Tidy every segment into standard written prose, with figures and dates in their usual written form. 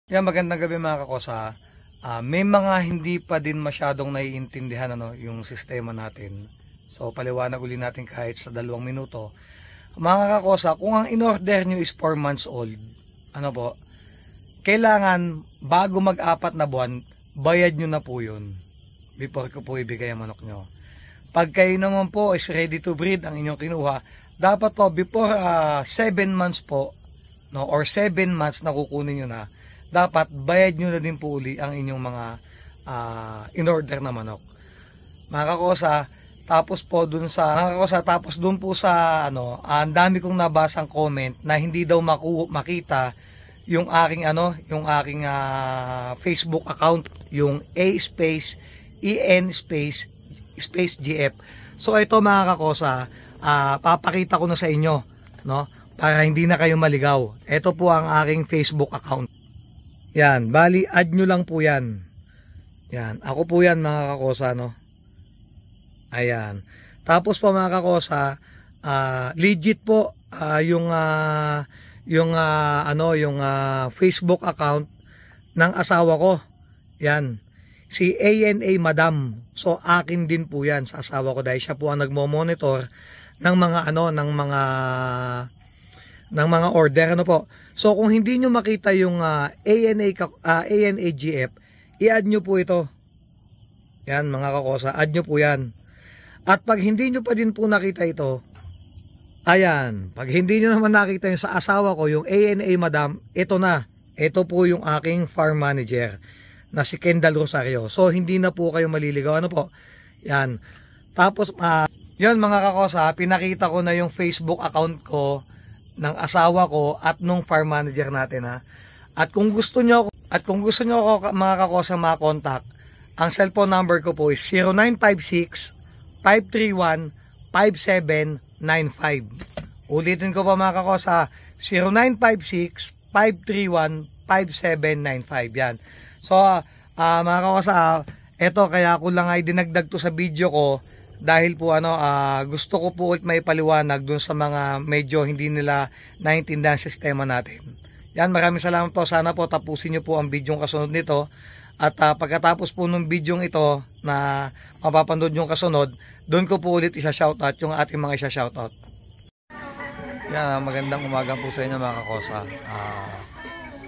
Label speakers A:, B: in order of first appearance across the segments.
A: Yan, magandang gabi mga kakosa. May mga hindi pa din masyadong naiintindihan yung sistema natin. So paliwanag uli natin kahit sa 2 minuto. Mga kakosa, kung ang in-order nyo is 4 months old, kailangan bago mag-4 na buwan, bayad nyo na po yun before ko po ibigay ang manok nyo. Pag kayo naman po is ready to breed ang inyong kinuha, dapat po before 7 months po, or 7 months na kukunin nyo na, dapat bayad nyo na din po uli ang inyong mga in-order na manok. Mga kakosa, tapos dun po sa ang dami kong nabasang comment na hindi daw makita yung aking Facebook account, yung A_EN_GF. So ito mga kakosa, papakita ko na sa inyo, para hindi na kayo maligaw. Ito po ang aking Facebook account. Yan, bali add nyo lang po yan. Yan, ako po yan mga kakosa, Ayan. Tapos po mga kakosa, legit po yung Facebook account ng asawa ko. Yan. Si ANA Madam. So akin din po yan sa asawa ko dahil siya po ang nagmo-monitor ng mga order po. So kung hindi nyo makita yung ANA-GF, i-add nyo po ito. Yan mga kakosa, add nyo po yan. At pag hindi nyo pa din po nakita ito, ayan, pag hindi nyo naman nakita yung sa asawa ko, yung ANA Madam, ito na. Ito po yung aking farm manager na si Kendall Rosario. So hindi na po kayo maliligaw. Yan. Tapos, yun mga kakosa, pinakita ko na yung Facebook account ko ng asawa ko at nung farm manager natin At kung gusto nyo ako mga kakosa makakontakt, ang cellphone number ko po is 0956-531-5795. Ulitin ko pa mga kakosa, 0956-531-5795. Yan. So mga kakosa, eto kaya ko lang ay dinagdag to sa video ko dahil po gusto ko po ulit may paliwanag dun sa mga medyo hindi nila naintindihan sistema natin. Yan, maraming salamat po. Sana po tapusin nyo po ang bidyong kasunod nito. At pagkatapos po ng bidyong ito na mapapanood yung kasunod, doon ko po ulit isa-shoutout yung ating mga isa-shoutout. Yan, magandang umaga po sa inyo mga kakosa.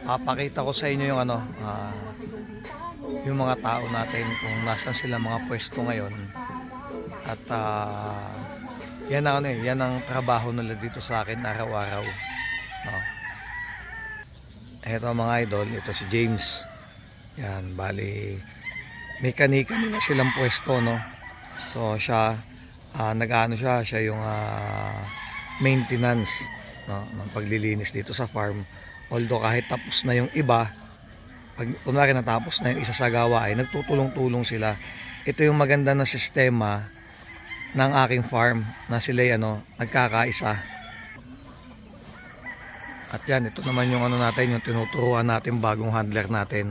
A: Papakita ko sa inyo yung yung mga tao natin kung nasan sila mga pwesto ngayon. At yan ang trabaho nila dito sa akin araw-araw. Ito mga idol, ito si James. Yan, bali mekanika nila silang pwesto, So siya siya yung maintenance, ng paglilinis dito sa farm. Although kahit tapos na yung iba, pag kunwari natapos na yung isa sa gawa ay nagtutulong-tulong sila. Ito yung maganda na sistema ng aking farm na sila nagkakaisa. At yan, ito naman yung natin, yung tinuturuan natin bagong handler natin,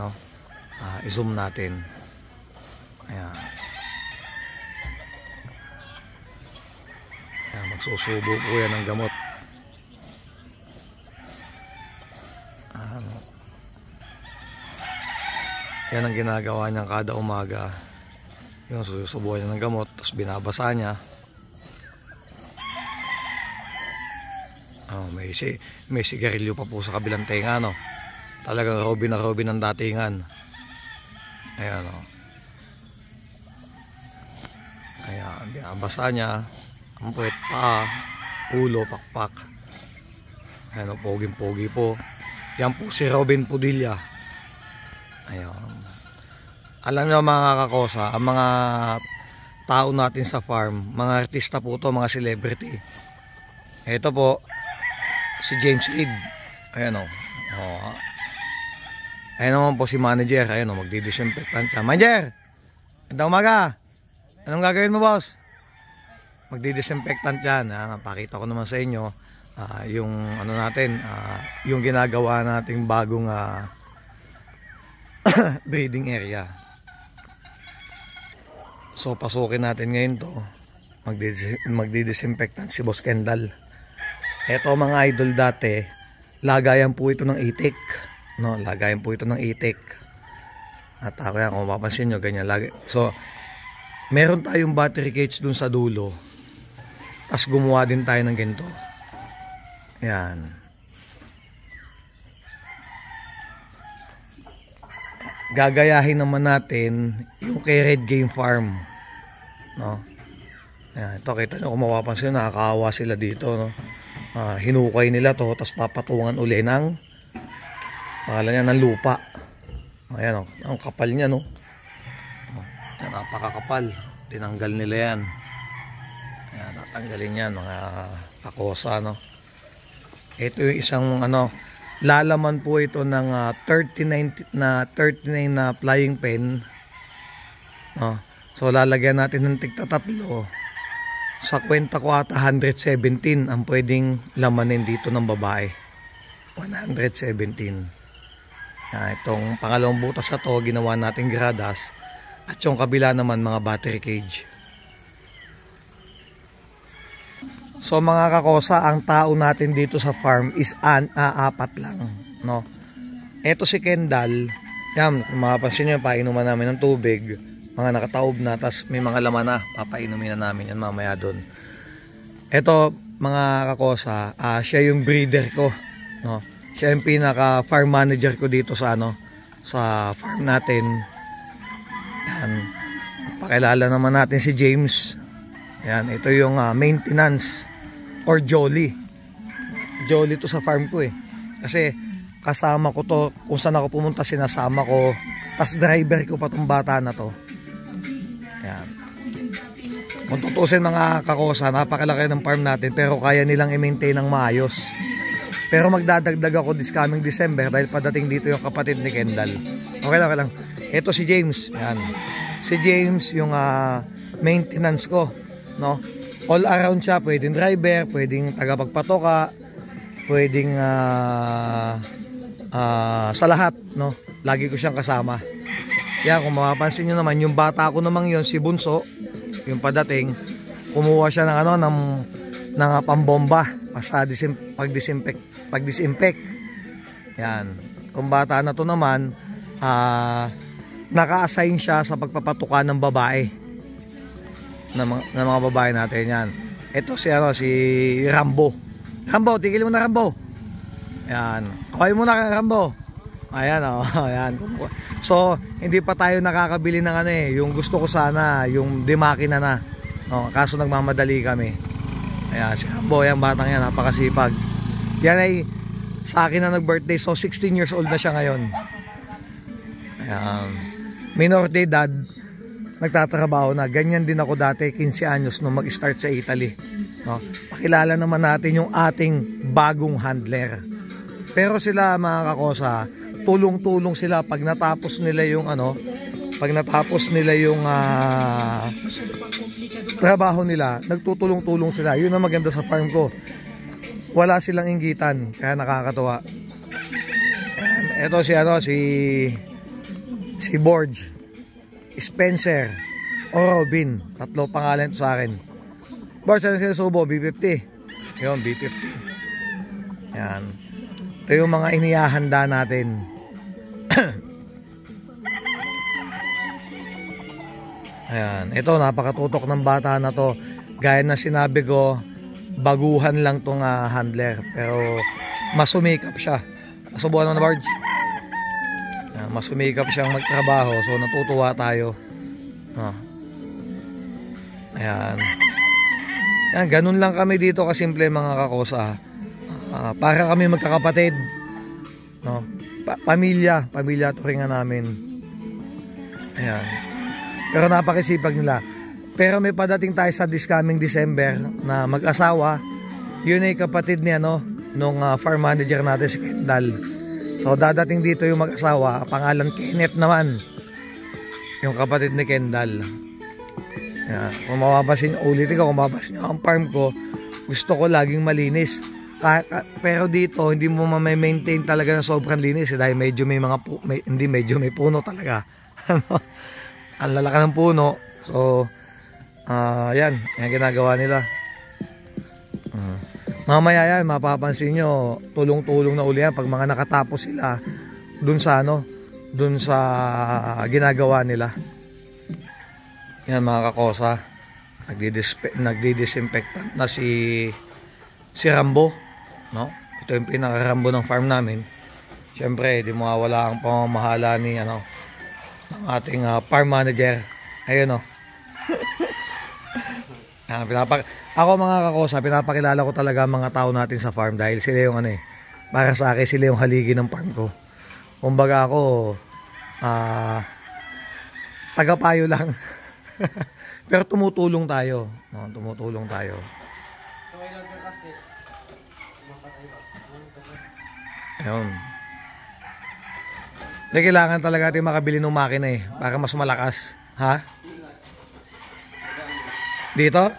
A: i-zoom natin. Ayan. Ayan, magsusubo po yan ng gamot. Yan ang ginagawa niya kada umaga. Yung susubuhan niya ng gamot, tapos binabasa niya. May sigarilyo pa po sa kabilang tenga, Talagang Robin na Robin ang datingan. Ayan, Ayan, binabasa niya. Ang puwet, paa, ulo, pakpak. Ayan, poging-pogi po. Yan po si Robin Pudilla. Ayan. Alam niyo mga kakosa, ang mga tao natin sa farm, mga artista po to, mga celebrity. Ito po si James Reed. Ayan Ayan naman po si manager. Ayan magdidisinfectant siya. Manager! Gandang umaga! Anong gagawin mo, boss? Magdidisinfectant yan. Pakita ko naman sa inyo yung yung ginagawa nating bagong breeding area. So pasukin natin ngayon to. Magdidisinfectant si Boss Kendall. Ito mga idol, dati lagayan po ito ng itik. No, lagayin po ito ng itik. At ako yan, kung mapapansin nyo, ganyan lagi. So, meron tayong battery cage dun sa dulo. Tapos gumawa din tayo ng ganito. Yan. Gagayahin naman natin yung kay Red Game Farm. No? Yan, ito kita nyo, kung mapapansin, nakakaawa sila dito. No? Hinukay nila to, tapos papatungan uli ng pangalan niya ng lupa. Ayan o, ang kapal niya, no? Yan, napakakapal. Tinanggal nila yan. Ayan, tatanggalin yan mga kakosa, no? Ito yung isang lalaman po ito ng 39 na flying pen, no? So lalagyan natin ng tigta-tatlo. Sa kwenta ko ata 117 ang pwedeng lamanin dito ng babae. 117. Itong pangalawang butas na to, ginawa natin gradas. At yung kabila naman mga battery cage. So mga kakosa, ang tao natin dito sa farm is apat lang, no? Ito si Kendall. Yan, mapapansin nyo, painuman namin ng tubig. Mga nakataob na, tas may mga laman na. Papainumin na namin yan mamaya doon. Ito mga kakosa, siya yung breeder ko, no? Siya yung pinaka farm manager ko dito sa sa farm natin. Yan. Pakilala naman natin si James. Yan, ito yung maintenance or Jolly. Jolly to sa farm ko eh. Kasi kasama ko to, kung saan ako pumunta sinasama ko. Tas driver ko pa tong bata na to. Yan. Kung tutusin mga kakosa, napakalaki ng farm natin pero kaya nilang i-maintain ng maayos. Pero magdadagdag ako this coming December dahil padating dito yung kapatid ni Kendall. Okay lang. Ito si James. Yan. Si James yung maintenance ko, no? All around siya, pwedeng driver, pwedeng tagapagpatoka, pwedeng sa lahat, no? Lagi ko siyang kasama. Yan, kung mapapansin niyo naman, yung bata ko naman yon, si Bunso, yung padating, kumuha siya ng ng pambomba sa pag-disinfect. Yan. Kung bata na to naman, naka-assign siya sa pagpapatuka ng babae. Ng mga babae natin yan. Ito si Rambo. Rambo, tigil mo na Rambo. Yan. Kaway mo na Rambo. Ayan o. Ayan. So, hindi pa tayo nakakabili ng yung gusto ko sana, yung demakina na. No, kaso nagmamadali kami. Ayan, si Rambo, yung batang yan, napakasipag. Yan ay sa akin na nag-birthday, so 16 years old na siya ngayon. Ayan. Minor de edad, nagtatrabaho na. Ganyan din ako dati, 15 anyos nung mag-start sa Italy. No? Pakilala naman natin yung ating bagong handler. Pero sila mga kakosa, tulong-tulong sila pag natapos nila yung trabaho nila, nagtutulong-tulong sila. Yun ang maganda sa farm ko. Wala silang inggitan, kaya nakakatuwa. Ito si Borge, Spencer, o Robin. Tatlo pangalan ito sa akin. Borge, ano sinusubo? B50. Yun, B50. Yan. Ito yung mga inihahanda natin. Ayan. Ito, napakatutok ng bata na to. Gaya na sinabi ko, baguhan lang tong handler. Pero masumikap siya. Nasubukan mo na, Barge? Masumikap siyang magtrabaho. So natutuwa tayo. Ayan. Ayan, ganun lang kami dito kasimple mga kakosa. Para kami magkakapatid. No? Pamilya turingan namin. Ayan. Pero napakisipag nila. Pero may padating tayo sa this coming December na mag-asawa. Yun ay kapatid niya nung farm manager natin si Kendall. So dadating dito yung mag-asawa, pangalan Kenneth naman. Yung kapatid ni Kendall. Ayan. Kung mapapasin, ulitin ko, kung mapapasin nyo ang farm ko, gusto ko laging malinis. Pero dito hindi mo ma-maintain talaga na sobrang linis dahil medyo may may puno talaga. Ang lalaki ng puno. So yan ginagawa nila. Mamaya yan mapapansin nyo, tulong-tulong na uli yan pag mga nakatapos sila dun sa dun sa ginagawa nila. Yan mga kakosa, nagdidisinfectant na si Rambo, no? Ito yung pinaka-Rambo ng farm namin. Siyempre, di mawawala ang pamamahala ni ng ating farm manager. Ayun, no. Ako mga kakosa, pinapakilala ko talaga mga tao natin sa farm dahil sila yung para sa akin sila yung haligi ng farm ko. Kumbaga ako tagapayo lang. Pero tumutulong tayo, no? Tumutulong tayo. Ayun. Hindi kailangan talaga natin makabili ng makina para mas malakas. Ha? Dito?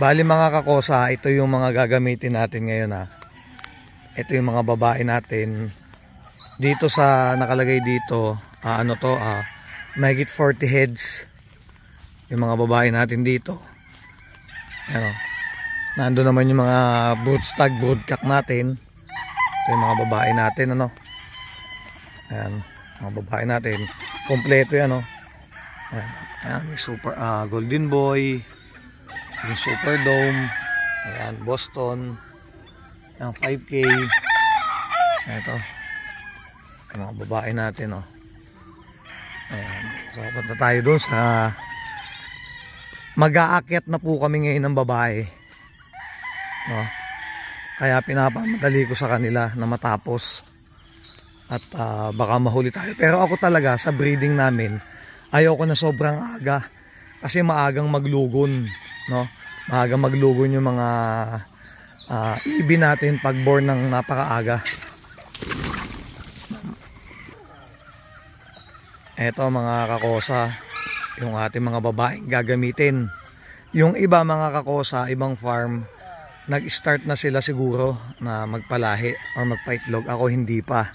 A: Bali mga kakosa, ito yung mga gagamitin natin ngayon Ito yung mga babae natin. Dito sa nakalagay dito, mahigit 40 heads. Yung mga babae natin dito. Ano? Nandun naman yung mga broodstag, broodcock natin. Ito yung mga babae natin, Ayan, mga babae natin. Kompleto yan, Ayan, may super Golden Boy, yung Super Dome, ayan, Boston, yung 5K. Ito, yung mga babae natin, Ayan, so punta tayo doon sa mag-aakyat na po kami ngayon ng babae, kaya pinapamadali ko sa kanila na matapos at baka mahuli tayo. Pero ako talaga sa breeding namin, ayoko na sobrang aga kasi maagang maglugon, maagang maglugon yung mga ibi natin pag born ng napakaaga. Eto mga kakosa, yung ating mga babaeng gagamitin. Yung iba mga kakosa, ibang farm, nag-start na sila siguro na magpalahi or magpaitlog. Ako hindi pa.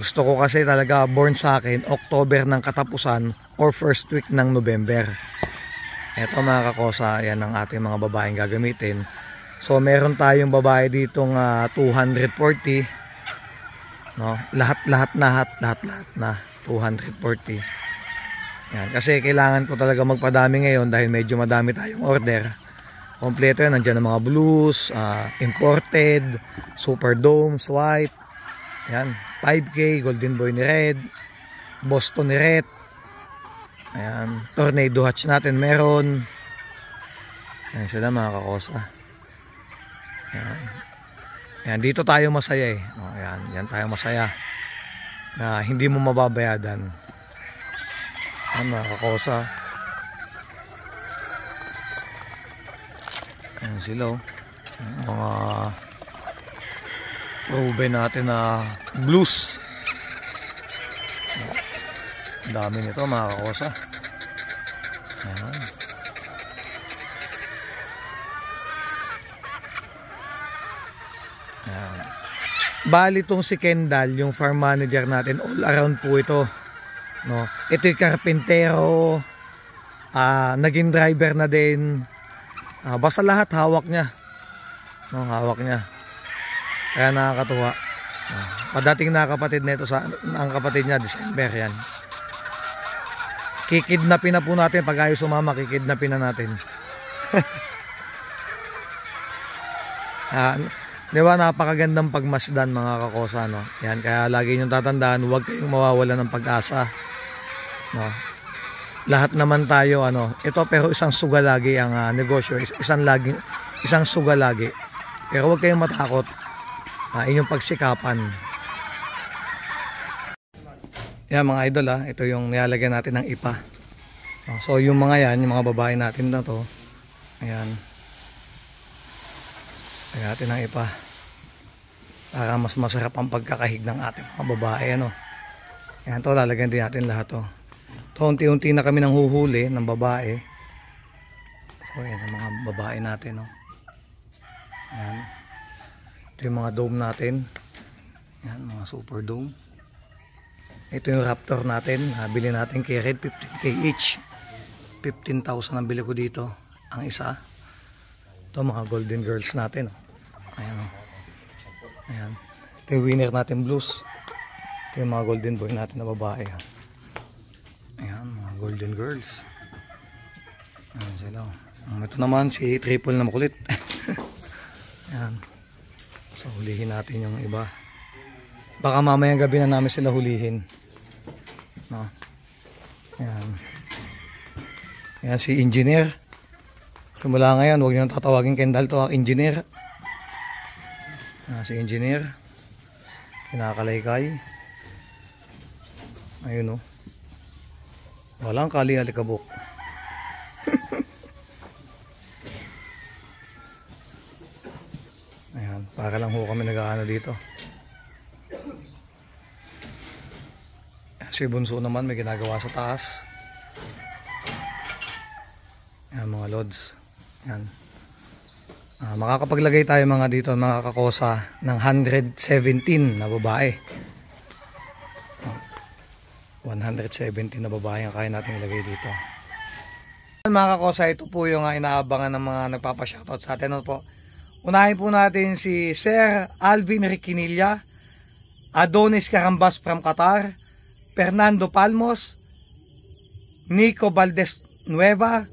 A: Gusto ko kasi talaga born sa akin October ng katapusan or first week ng November. Eto mga kakosa, yan ang ating mga babaeng gagamitin. So meron tayong babae ditong 240. Lahat na 240. Yan, kasi kailangan ko talaga magpadami ngayon dahil medyo madami tayong order. Kompleto yan, nandiyan ang mga blues, imported, super domes, white. Yan, 5K, Golden Boy ni Red, Boston ni Red. Ayan, Tornado Hatch natin meron. Ayan sila mga kakosa. Ayan. Ayan, dito tayo masaya ayan, yan tayo masaya. Na hindi mo mababayadan. Ayan mga kakosa. Ayan sila mga proven natin na blues. Dami nito mga kakosa. Ayan. Ayan. Bali itong si Kendall, yung farm manager natin, all around po ito. Ito yung karpintero, naging driver na din. Basta lahat hawak niya. Hawak niya. Kaya nakakatuwa. Padating na kapatid nito ang kapatid niya, December yan. Kikidnapin na po natin pag ayaw sumama, kikidnapin na natin. Di ba, napakagandang pagmasdan mga kakosa, Yan, kaya lagi niyong tatandaan, huwag kayong mawawala ng pag-asa. Lahat naman tayo, ito pero isang suga lagi ang negosyo, isang suga lagi. Pero huwag kayong matakot, inyong pagsikapan. Yan mga idol, ito yung nilalagyan natin ng ipa. So yung mga yan, yung mga babae natin na to, ayan. Lagyan natin ng ipa para mas masarap ang pagkakahig ng ating mga babae. Ayan to, lalagyan din natin lahat to. Ito, unti-unti na kami nang huhuli ng babae. So ayan ang mga babae natin. Ayan. Ito yung mga dome natin. Ayan, mga super dome. Ito yung Raptor natin. Nabili natin kay Red, 15K each. 15,000 ang bili ko dito. Ang isa. Ito mga golden girls natin. Ayan. Ayan. Ito yung winner natin blues. Ito yung mga golden boy natin na babae. Ayan, mga golden girls. Ayan sila. Ito naman si triple na makulit. Ayan. So hulihin natin yung iba. Baka mamayang gabi na namin sila hulihin. No. Ayan. Ayan si engineer. Simula ngayon, huwag nyo tatawagin Kendall to, engineer. Si engineer. Kinakalaykay. Ayun o. Walang kali-alikabok. Ayan, para lang ho kami nag-aano dito. Si Bunso naman may ginagawa sa taas. Ayan mga lods. Ayan. Makakapaglagay tayo mga dito, mga kakosa ng 117 na babae. 117 na babae ang kaya natin ilagay dito. Mga kakosa, ito po yung inaabangan ng mga nagpapashoutout sa atin. Ano po? Unahin po natin si Sir Alvin Riquinilla, Adonis Carambas from Qatar, Fernando Palmos, Nico Valdez Nueva,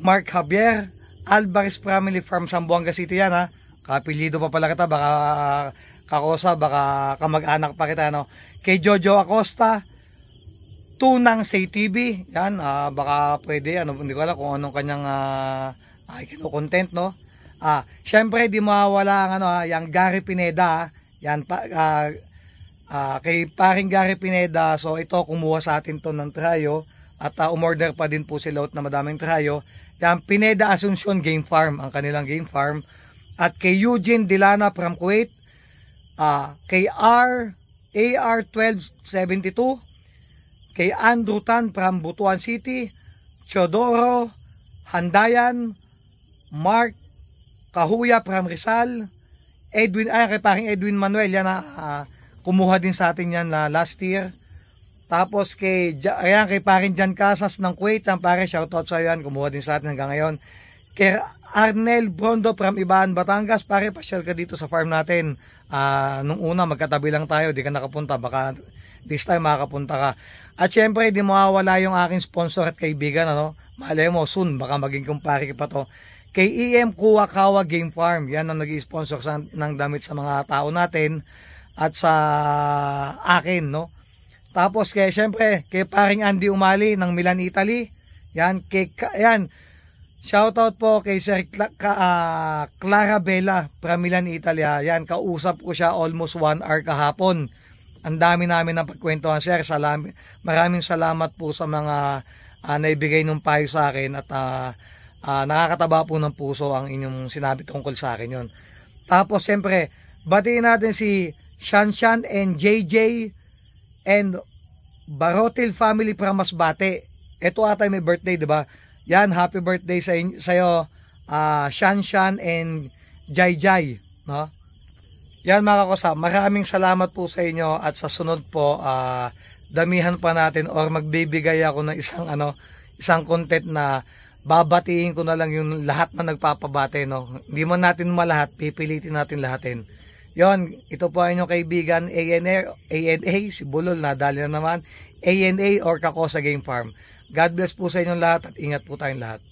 A: Mark Javier, Alvarez family from Zamboanga City yan ha. Kapilido pa pala kita, baka kakosa, baka kamag-anak pa kita no. Kay Jojo Acosta, Tunang Say TV, yan, baka pwede, ano, hindi ko alam kung anong kanyang content no. Syempre di mawala ang ano, yung Gary Pineda, yan kay paring Gary Pineda. So ito kumuha sa atin to ng trayo at umorder pa din po sila na madaming trayo. Yan, Pineda Asuncion Game Farm, ang kanilang game farm. At kay Eugene Dilana from Kuwait, kay AR1272, kay Andrew Tan from Butuan City, Teodoro Handayan, Mark Kahuya from Rizal, Edwin, kay paring Edwin Manuel, yan kumuha din sa atin yan last year. Tapos kay paring Jan Casas ng Kuwait, ang pare, shoutout sa yan, kumuha din sa atin hanggang ngayon. Kay Arnel Brondo from Ibaan, Batangas, pare, pasyal ka dito sa farm natin. Nung una magkatabi lang tayo, di ka nakapunta, baka this time makakapunta ka. At syempre di mawawala yung aking sponsor at kaibigan, ano, malay mo soon baka maging kumpare pa to, kay EM Kuwakawa Game Farm. Yan ang nag-i-sponsor ng damit sa mga tao natin at sa akin, no. Tapos kay syempre kay paring Andy Umali ng Milan, Italy. Yan, shoutout po kay Sir Clara Bella from Milan, Italy. Yan, kausap ko siya almost 1 hour kahapon. Ang dami namin ng pagkwentuhan, sir. Maraming salamat po sa mga naibigay ng payo sa akin at nakakataba po ng puso ang inyong sinabi tungkol sa akin yon. Tapos syempre batiin natin si Shanshan and JJ and Barotil family from Masbate. Ito ata may birthday, diba? Yan, happy birthday sa iyo, Shanshan and JJ, no? Yan mga kakosa, maraming salamat po sa inyo at sa sunod po damihan pa natin or magbibigay ako ng isang content na babatiin ko na lang yung lahat na nagpapabate, no. Hindi man natin malahat, pipilitin natin lahatin. Yon, ito po ang inyong kaibigan ANA, si Bulol, nadali na naman, ANA or Kakosa Game Farm. God bless po sa inyong lahat at ingat po tayong lahat.